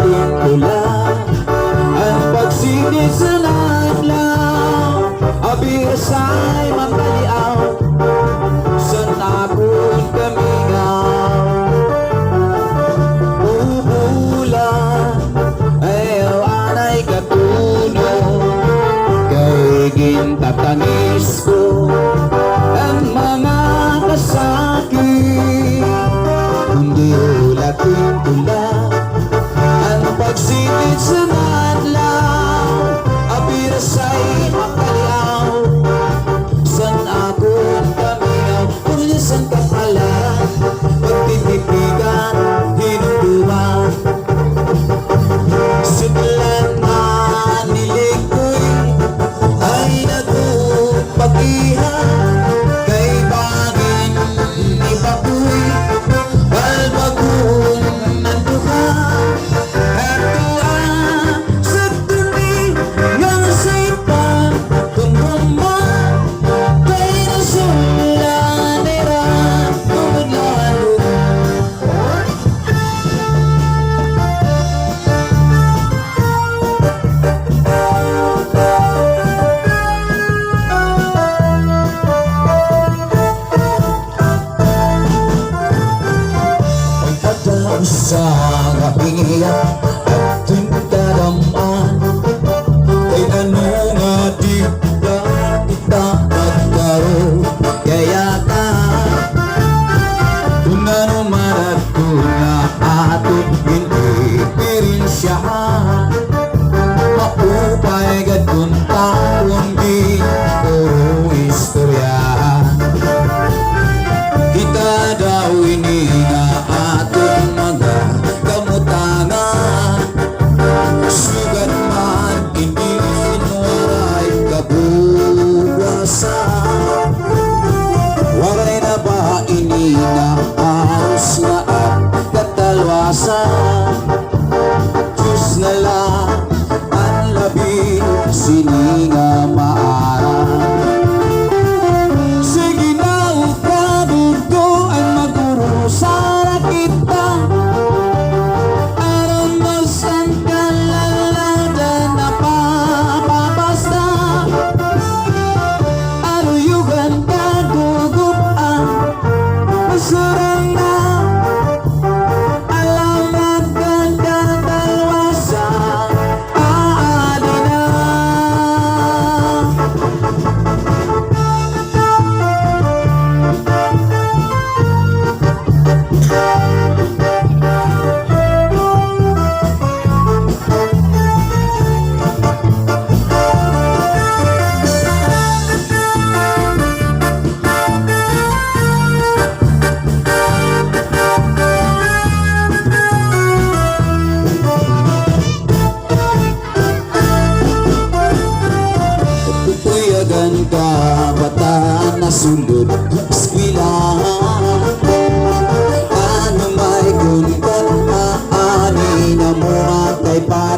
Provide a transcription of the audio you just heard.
ating tula. Ang pagsigit sa nadlaw, abirasay magkaliaw, sa nakon kamingaw. Bubulan, ayaw anay katuno, kay gintatangis ko ang mga kasakit. Kundi ulating tula, ang pagsigit sa madlaw, abirasay makaliaw, san akong kaminaw. Pulisan ka pala, pagtitipigan, hinunduman. Simulan na nilikoy, ay nagpagihan, kay bangin ni Baboy, balbagun ng duha. Eto sa dumi, yang saipan, kumuma, kay nasulan nira, kumudlalo. Pagkatapos sa kapingiyan at tintadaman, kay ano nga di ba kita magkaroon. Kaya ka, kung ano man at kung na ating hindi pirensyahan, maupay agad kung taong di puro istoryahan. Kita daw ini nga atong mga kamutangan, sugat man hindi waray kabuwasan. Waray na ba ini nga aros nga at katalwasan? Diyos na lang ang labi, sini nga maaral. Sige na upadugo ang magurusara kita, aron masang kalaladan na papapasta. Aruyugan kagugupan, masurang na alam at katalwasan, aali na. Pupuyagan ka, bataan na sulod, eskwelahan. Ano may kunkat, aani na mo kay para